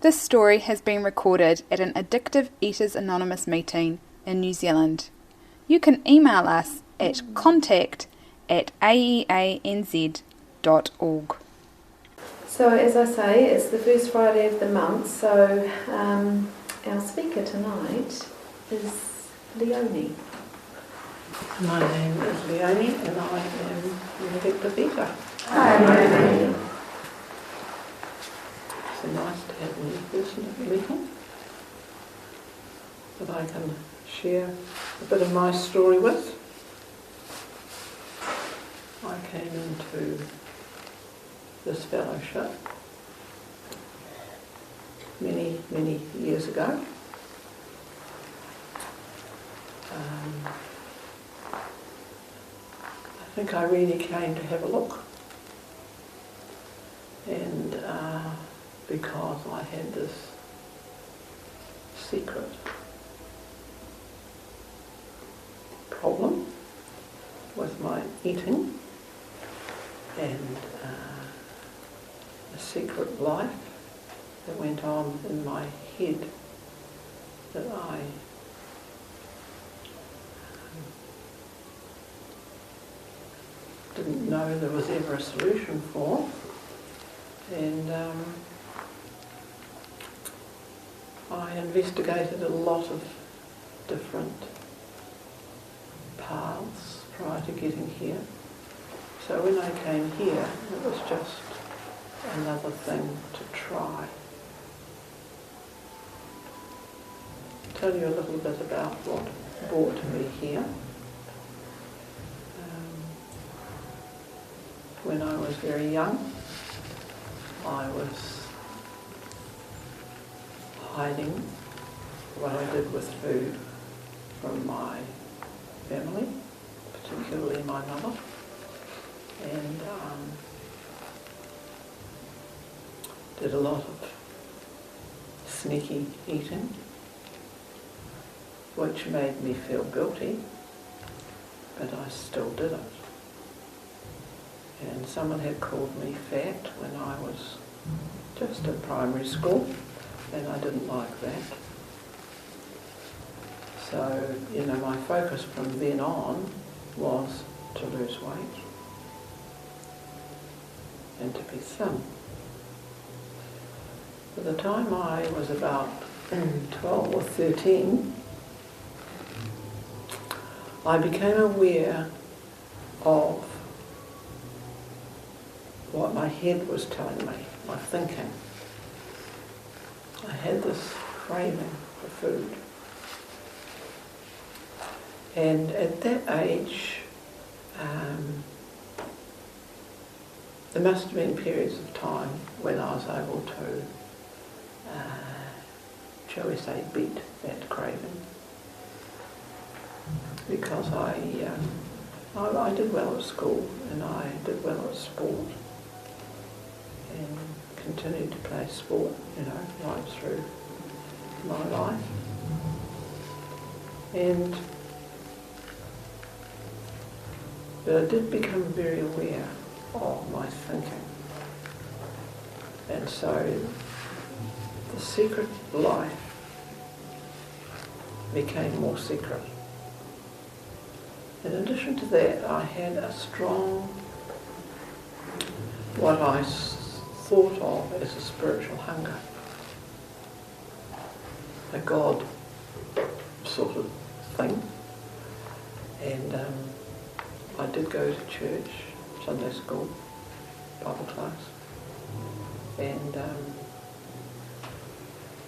This story has been recorded at an Addictive Eaters Anonymous meeting in New Zealand. You can email us at contact@aeanz.org. So as I say, it's the first Friday of the month, so our speaker tonight is Leonie. My name is Leonie and I am an addictive eater. Hi Leonie. It's nice to have a new person at the meeting that I can share a bit of my story with. I came into this fellowship many, many years ago. I think I really came to have a look, and because I had this secret problem with my eating and a secret life that went on in my head that I didn't know there was ever a solution for, and I investigated a lot of different paths prior to getting here. So when I came here, it was just another thing to try. I'll tell you a little bit about what brought me here. When I was very young, I was hiding what I did with food from my family, particularly my mother, and did a lot of sneaky eating, which made me feel guilty, but I still did it. And someone had called me fat when I was just in primary school, and I didn't like that. So, my focus from then on was to lose weight and to be thin. By the time I was about 12 or 13, I became aware of what my head was telling me, my thinking. I had this craving for food. And at that age, there must have been periods of time when I was able to, shall we say, beat that craving. Because I did well at school and I did well at sport, and continued to play sport, right through my life. But I did become very aware of my thinking. And so the secret life became more secret. In addition to that, I had a strong, what I thought of as a spiritual hunger, a God sort of thing. And I did go to church, Sunday school, Bible class, and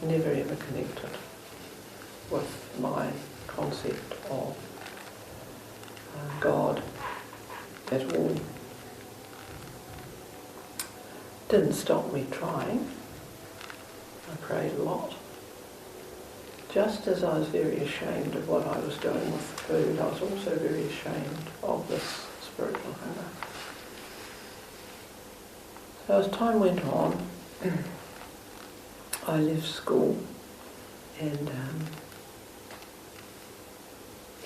never ever connected with my concept of God at all. Didn't stop me trying. I prayed a lot. Just as I was very ashamed of what I was doing with food, I was also very ashamed of this spiritual hunger. So as time went on, I left school and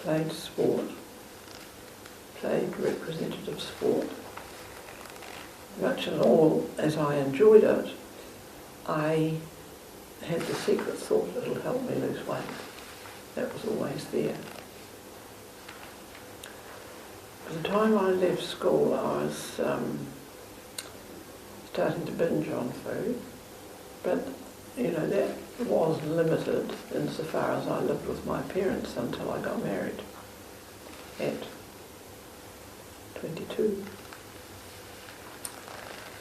played sport, played representative sport. Much and all as I enjoyed it, I had the secret thought it'll help me lose weight. That was always there. By the time I left school, I was starting to binge on food, but that was limited insofar as I lived with my parents until I got married at 22.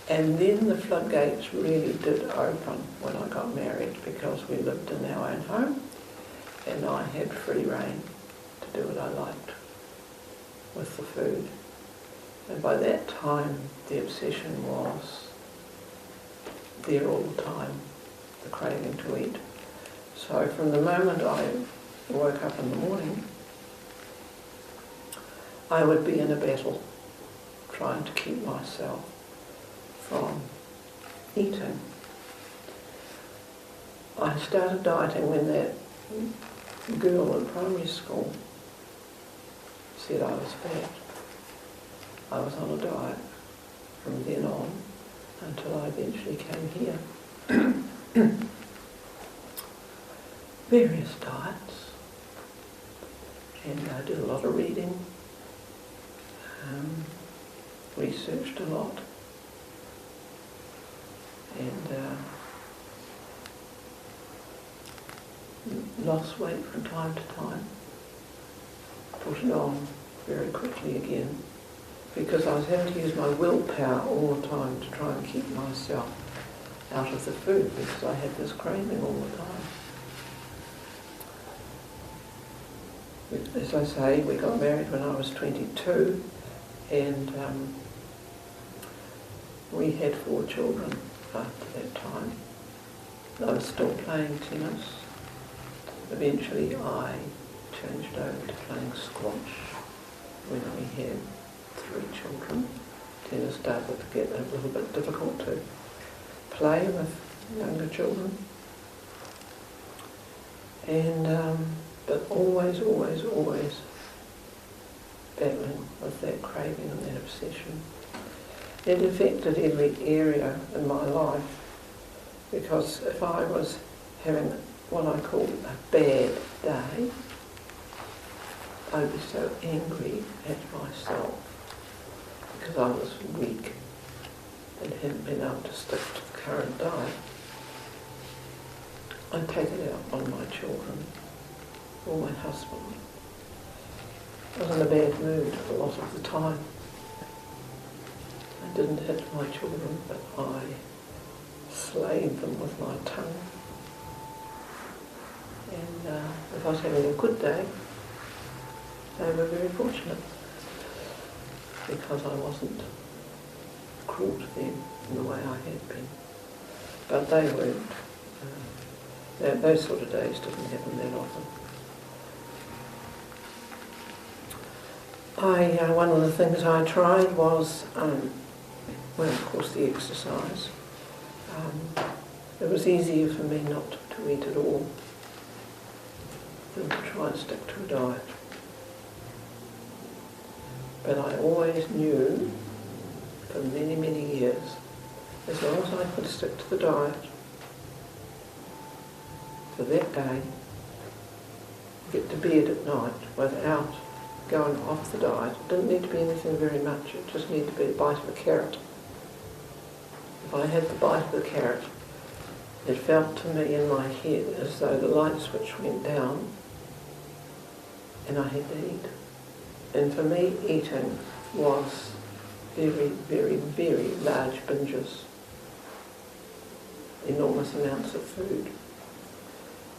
And then the floodgates really did open when I got married, because we lived in our own home and I had free rein to do what I liked with the food. And by that time the obsession was there all the time, the craving to eat. So from the moment I woke up in the morning, I would be in a battle trying to keep myself from eating. I started dieting when that girl in primary school said I was fat. I was on a diet from then on until I eventually came here. Various diets, and I did a lot of reading, researched a lot, and lost weight from time to time, put it on very quickly again, because I was having to use my willpower all the time to try and keep myself out of the food, because I had this craving all the time. As I say, we got married when I was 22, and we had 4 children after that time. I was still playing tennis. Eventually I changed over to playing squash when we had 3 children. Tennis started to get a little bit difficult to play with younger children. And but always battling with that craving and that obsession. It affected every area in my life, because if I was having what I called a bad day, I would be so angry at myself because I was weak and hadn't been able to stick to the current diet. I'd take it out on my children or my husband. I was in a bad mood a lot of the time. I didn't hit my children, but I slayed them with my tongue. And if I was having a good day, they were very fortunate, because I wasn't cruel to them in the way I had been. But they weren't. Those sort of days didn't happen that often. One of the things I tried was, well, of course, the exercise. It was easier for me not to eat at all than to try and stick to a diet. But I always knew, for many, many years, as long as I could stick to the diet for that day, get to bed at night without going off the diet. It didn't need to be anything very much, it just needed to be a bite of a carrot. If I had the bite of the carrot, it felt to me in my head as though the light switch went down and I had to eat. And for me, eating was very, very, very large binges, enormous amounts of food.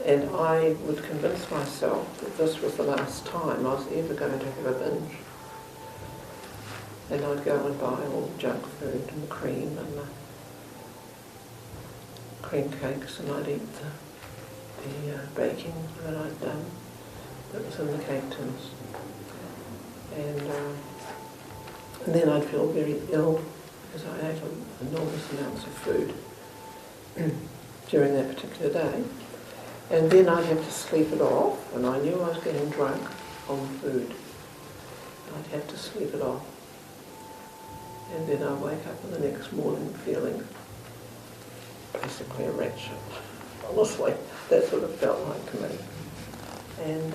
And I would convince myself that this was the last time I was ever going to have a binge. And I'd go and buy all the junk food and the cream and the cream cakes, and I'd eat the baking that I'd done that was in the cake tins. And then I'd feel very ill because I ate enormous amounts of food during that particular day. And then I'd have to sleep it off, and I knew I was getting drunk on food. I'd have to sleep it off. And then I'd wake up in the next morning feeling basically a rat shit. honestly. That's what it felt like to me. And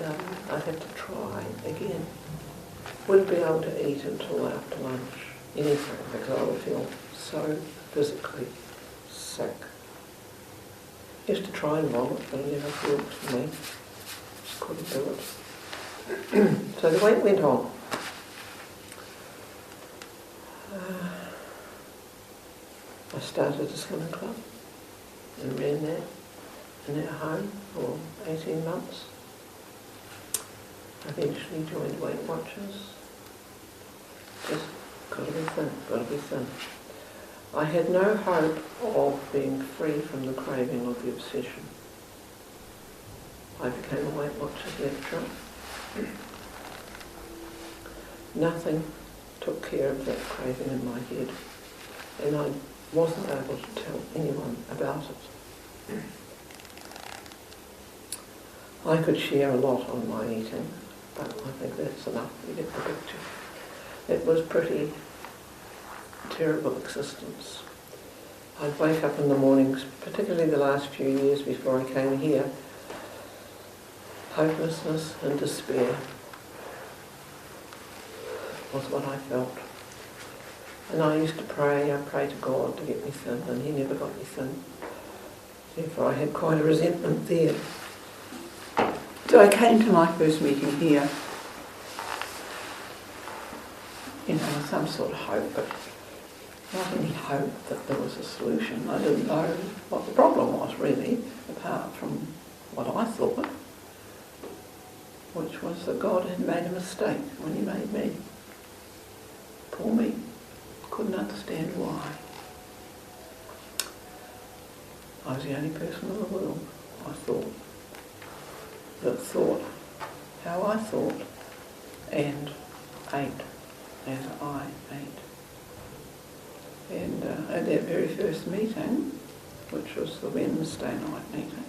I'd have to try again. Wouldn't be able to eat until after lunch, anything, because I would feel so physically sick. Used to try and vomit, but it never worked for me. Just couldn't do it. So the weight went on. I started a swimming club and ran that in our home for 18 months. I eventually joined Weight Watchers. Just got to be thin, got to be thin. I had no hope of being free from the craving or the obsession. I became a Weight Watchers lecturer. Nothing took care of that craving in my head, and I wasn't able to tell anyone about it. I could share a lot on my eating, but I think that's enough. You get the picture. It was pretty terrible existence. I'd wake up in the mornings, particularly the last few years before I came here, hopelessness and despair was what I felt. And I used to pray, I prayed to God to get me thin, and he never got me thin. Therefore I had quite a resentment there. So I came to my first meeting here, with some sort of hope, but not any hope that there was a solution. I didn't know what the problem was really, apart from what I thought, which was that God had made a mistake when he made me. Poor me. Couldn't understand why. I was the only person in the world, I thought, that thought how I thought and ate as I ate. And at that very first meeting, which was the Wednesday night meeting,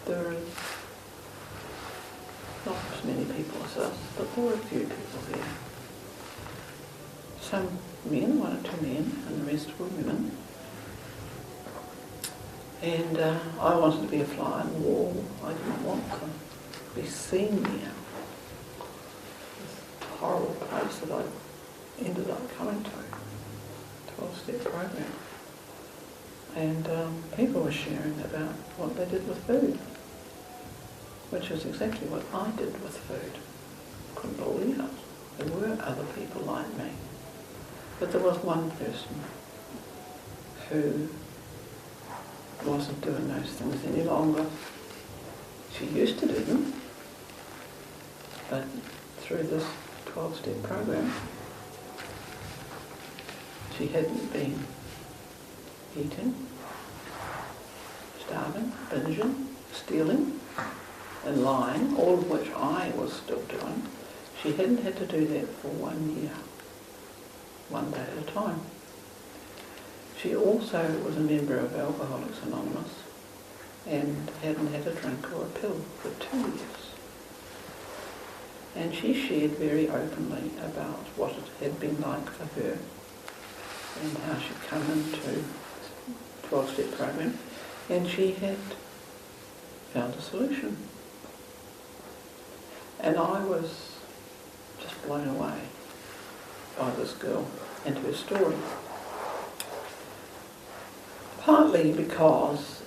there were not as many people as us, but there were a few people there. Some men, one or two men, and the rest were women. And I wanted to be a fly on the wall. I didn't want to be seen there. This horrible place that I ended up coming to, 12-step program. And people were sharing about what they did with food, which is exactly what I did with food. Couldn't believe it. There were other people like me. But there was one person who wasn't doing those things any longer. She used to do them, but through this 12-step program, she hadn't been eating, starving, binging, stealing, and lying, all of which I was still doing. She hadn't had to do that for 1 year, one day at a time. She also was a member of Alcoholics Anonymous and hadn't had a drink or a pill for 2 years. And she shared very openly about what it had been like for her and how she'd come into 12-step program, and she had found a solution. And I was just blown away by this girl and her story. Partly because,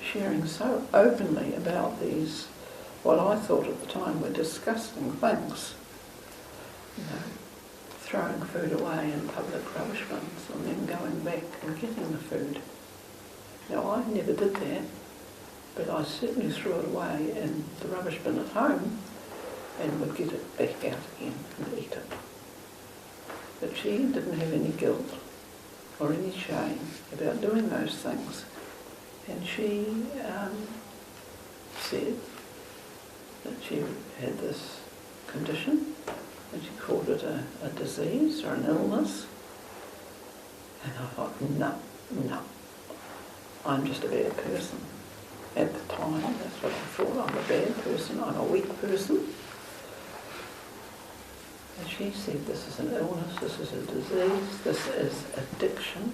sharing so openly about these, what I thought at the time were disgusting things. Throwing food away in public rubbish bins and then going back and getting the food. Now, I never did that, but I certainly threw it away in the rubbish bin at home and would get it back out again and eat it. But she didn't have any guilt or any shame about doing those things. And she said that she had this condition, and she called it a disease or an illness. And I thought, no, I'm just a bad person. At the time, that's what I thought. I'm a bad person, I'm a weak person. And she said, this is an illness, this is a disease, this is addiction.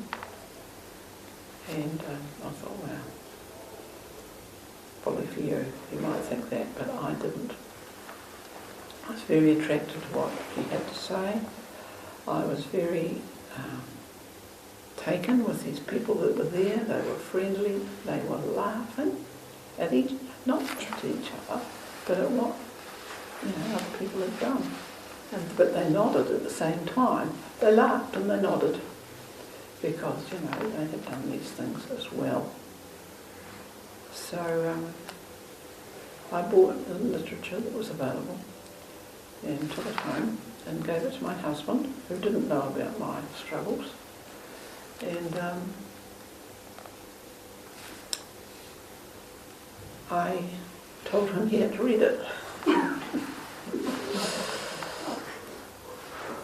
And I thought, well, probably for you might think that, but I didn't. I was very attracted to what he had to say. I was very taken with these people that were there. They were friendly, they were laughing at not at each other, but at what other people had done. But they nodded at the same time. They laughed and they nodded because, they had done these things as well. So I bought the literature that was available and took it home and gave it to my husband, who didn't know about my struggles. And I told him he had to read it.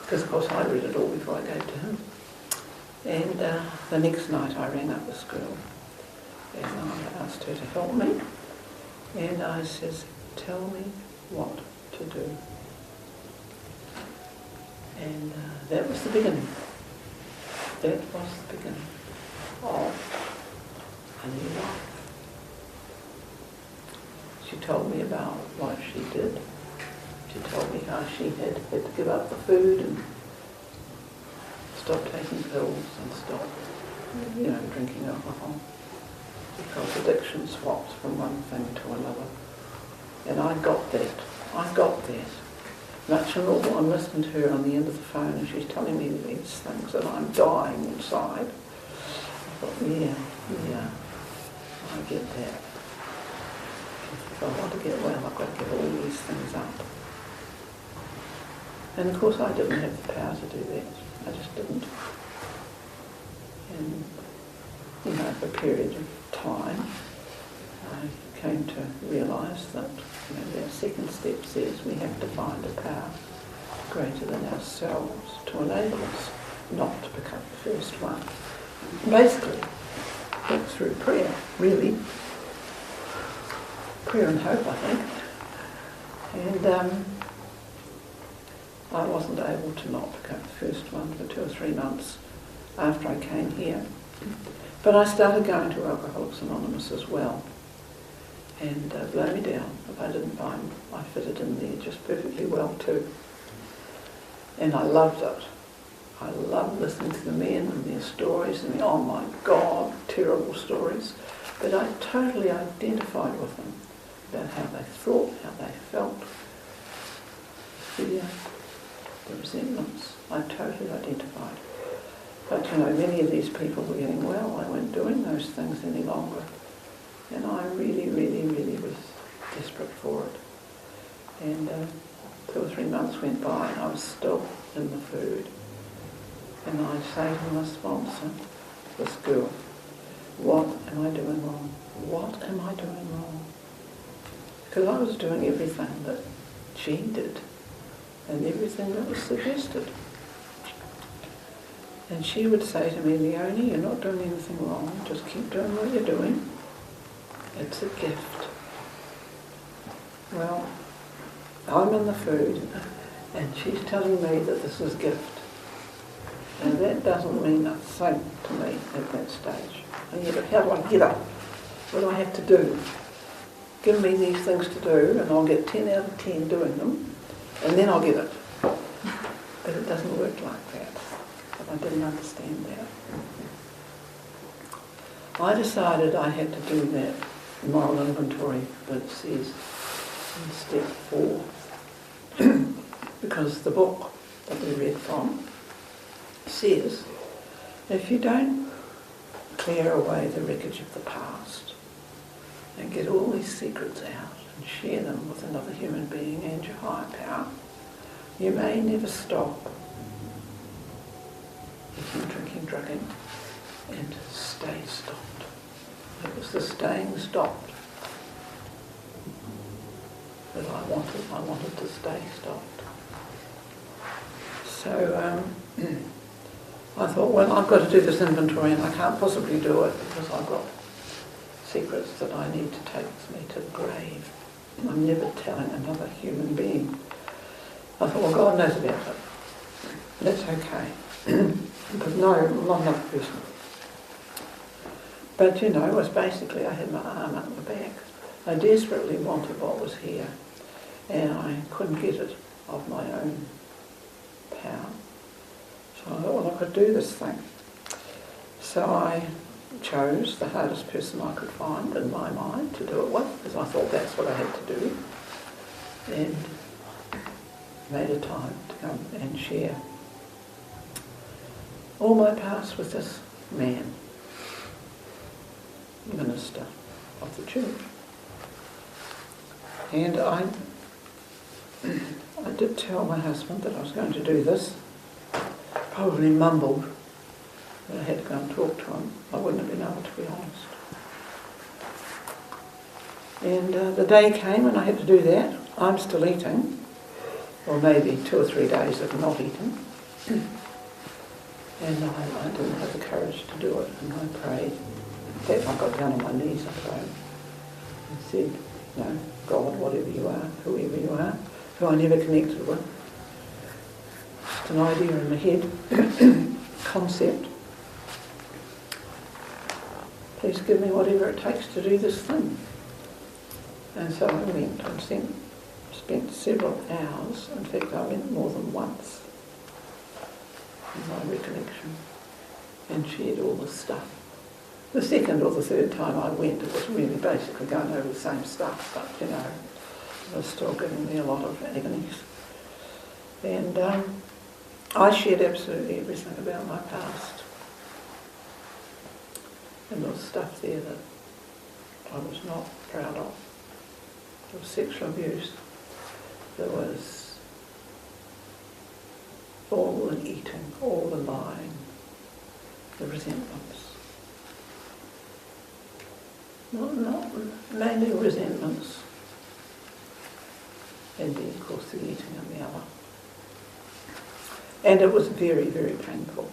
Because, of course, I read it all before I gave it to him. And the next night I rang up the school and I asked her to help me. And I says, tell me what to do. And that was the beginning. That was the beginning of a new life. She told me about what she did. She told me how she had to give up the food and stop taking pills and stop, drinking alcohol. Because addiction swaps from one thing to another. And I got that. Much and all, I'm listening to her on the end of the phone and she's telling me these things and I'm dying inside. I thought, yeah, I get that. If I want to get well, I've got to give all these things up. And of course I didn't have the power to do that. I just didn't. And, for a period of time, I came to realise that our second step says we have to find a power greater than ourselves to enable us not to become the first one. Basically, it's through prayer, really. Prayer and hope, I think. And I wasn't able to not become the first one for 2 or 3 months after I came here. But I started going to Alcoholics Anonymous as well. And blow me down if I didn't find I fitted in there just perfectly well too. And I loved it. I loved listening to the men and their stories and oh my God, terrible stories. But I totally identified with them about how they thought, how they felt, fear, the resentments. I totally identified. But many of these people were getting well. They weren't doing those things any longer. And I really, really, really was desperate for it. And 2 or 3 months went by and I was still in the food. And I'd say to my sponsor, this girl, what am I doing wrong? What am I doing wrong? Because I was doing everything that she did and everything that was suggested. And she would say to me, Leonie, you're not doing anything wrong, just keep doing what you're doing. It's a gift. Well, I'm in the food and she's telling me that this is a gift. And that doesn't mean a thing to me at that stage. And yet, how do I get up? What do I have to do? Give me these things to do and I'll get 10 out of 10 doing them and then I'll get it. But it doesn't work like that. But I didn't understand that. I decided I had to do that moral inventory that it says in step 4. Because the book that we read from says if you don't clear away the wreckage of the past and get all these secrets out and share them with another human being and your higher power, you may never stop eating, drinking, drugging and stay stopped. It was the staying stopped that I wanted. I wanted to stay stopped. So I thought, well, I've got to do this inventory and I can't possibly do it because I've got secrets that I need to take with me to the grave. I'm never telling another human being. I thought, well, God knows about it. That's okay. But no, I'm not another person. But you know, it was basically I had my arm up my back. I desperately wanted what was here, and I couldn't get it of my own power. So I thought, well, I could do this thing. So I chose the hardest person I could find in my mind to do it with, because I thought that's what I had to do, and made a time to come and share all my past with this man, minister of the church. And I did tell my husband that I was going to do this. Probably mumbled that I had to go and talk to him. I wouldn't have been able to be honest. And the day came when I had to do that. I'm still eating, or maybe 2 or 3 days of not eating. And I didn't have the courage to do it, and I prayed. In fact, I got down on my knees, I prayed, and said, you know, God, whatever you are, whoever you are, who I never connected with, just an idea in my head, concept. Please give me whatever it takes to do this thing. And so I went and spent several hours. In fact, I went more than once, in my recollection, and shared all this stuff. The second or the third time I went, it was really basically going over the same stuff, but you know, it was still giving me a lot of agonies. And I shared absolutely everything about my past. And there was stuff there that I was not proud of. There was sexual abuse. There was all the eating, all the lying, the resentments. Not mainly resentments. And then, of course, the eating and the other. And it was very, very painful.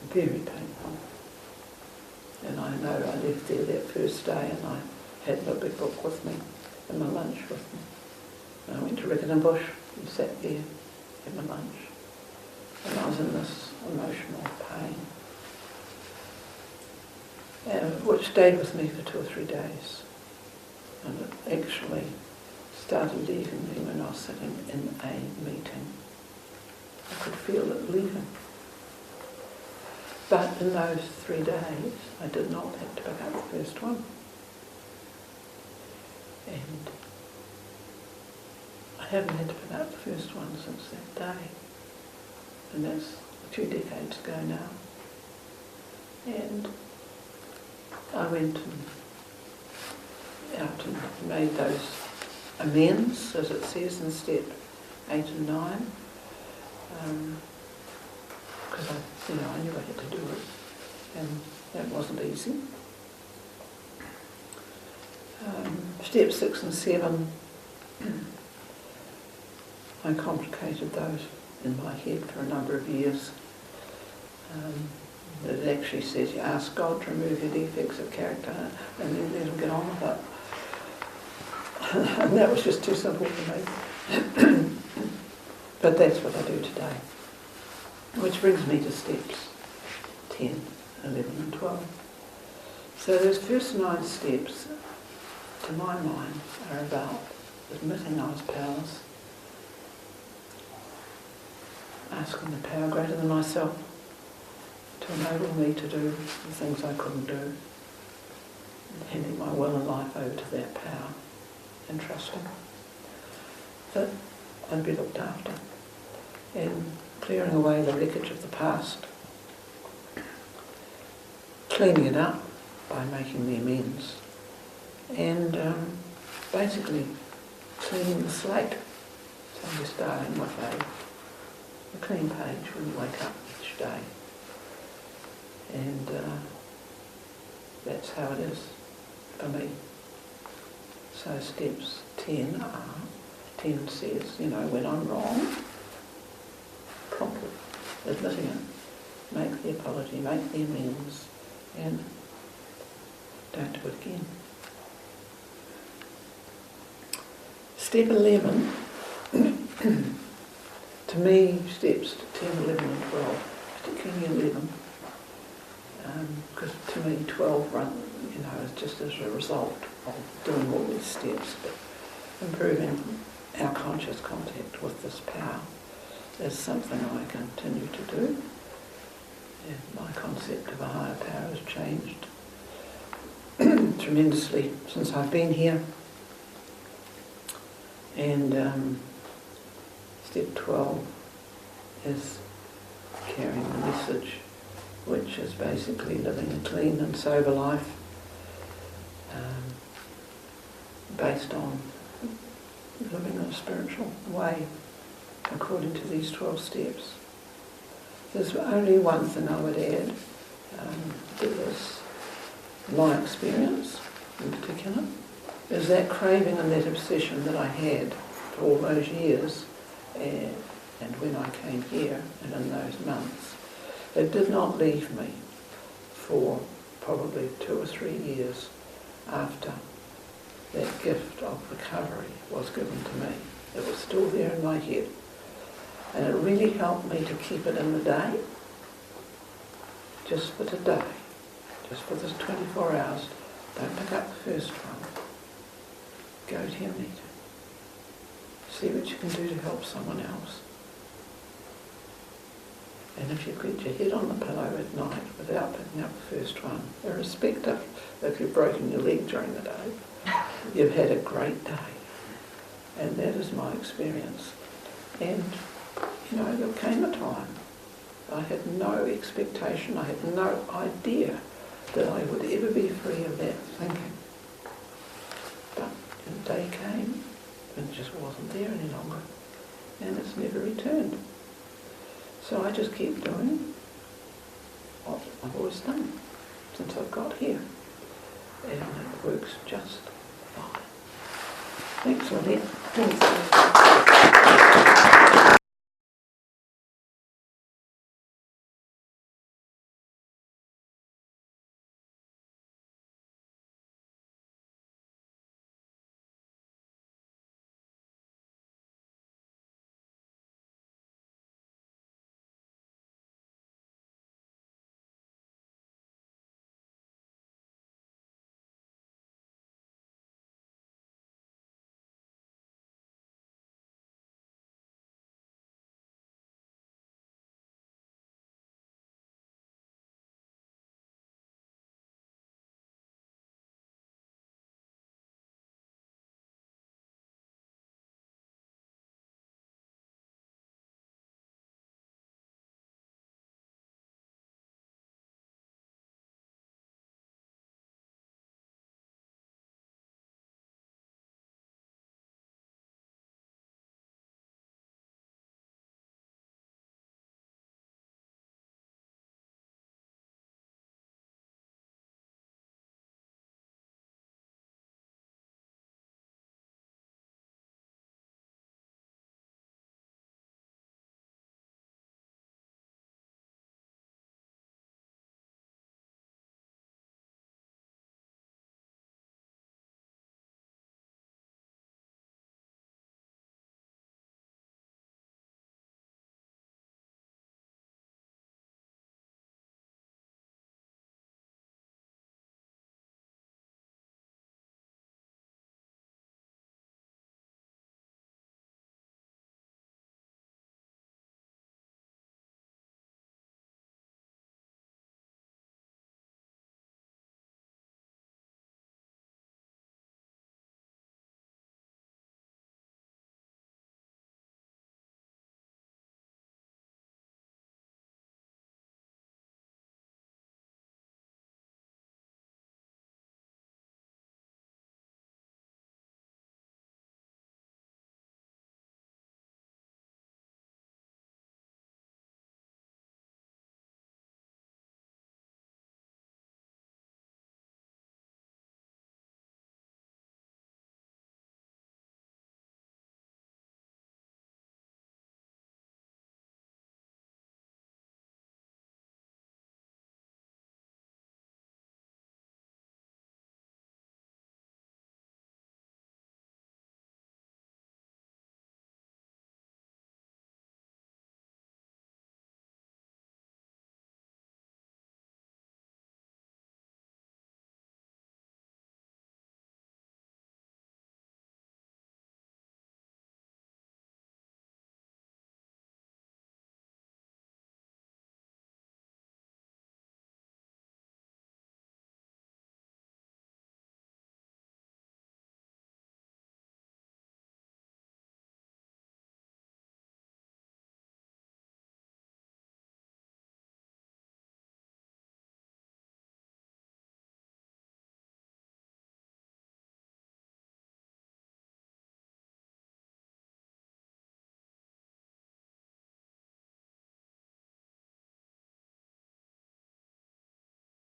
Very painful. And I know I left there that first day and I had my big book with me and my lunch with me. And I went to Riccarton Bush and sat there, had my lunch. And I was in this emotional pain, which stayed with me for 2 or 3 days. And it actually started leaving me when I was sitting in a meeting. I could feel it leaving. But in those 3 days, I did not have to pick up the first one. And I haven't had to pick up the first one since that day. And that's 2 decades ago now. And I went out and made those amends, as it says in step 8 and 9. Because I knew I had to do it, and that wasn't easy. Step 6 and 7, I complicated those in my head for a number of years. It actually says you ask God to remove your defects of character and then let him get on with it. And that was just too simple for me. But that's what I do today. Which brings me to steps 10, 11 and 12. So those first 9 steps, to my mind, are about admitting I was powerless, asking the power greater than myself to enable me to do the things I couldn't do, and handing my will and life over to that power and trusting that I'd be looked after, and clearing away the wreckage of the past, cleaning it up by making the amends, and basically cleaning the slate. So you're starting with a clean page when you wake up each day. And that's how it is for me. So steps 10 are, 10 says, when I'm wrong, promptly admitting it, make the apology, make the amends, and don't do it again. Step 11, to me, steps 10, 11 and 12, particularly 11, because to me 12 is just as a result of doing all these steps, but improving our conscious contact with this power is something I continue to do. And my concept of a higher power has changed tremendously since I've been here. And step 12 is carrying the message, which is basically living a clean and sober life based on living in a spiritual way according to these 12 steps. There's only one thing I would add to this, my experience in particular, is that craving and that obsession that I had for all those years and when I came here and in those months. It did not leave me for probably 2 or 3 years after that gift of recovery was given to me. It was still there in my head. And it really helped me to keep it in the day, just for today, just for this 24 hours. Don't pick up the first one. Go to your meeting. See what you can do to help someone else. And if you get your head on the pillow at night without picking up the first one, irrespective if you've broken your leg during the day, you've had a great day. And that is my experience. And, there came a time I had no expectation, I had no idea that I would ever be free of that thinking. But the day came and it just wasn't there any longer. And it's never returned. So I just keep doing what I've always done since I've got here. And it works just fine. Thanks, Leonie. Thanks.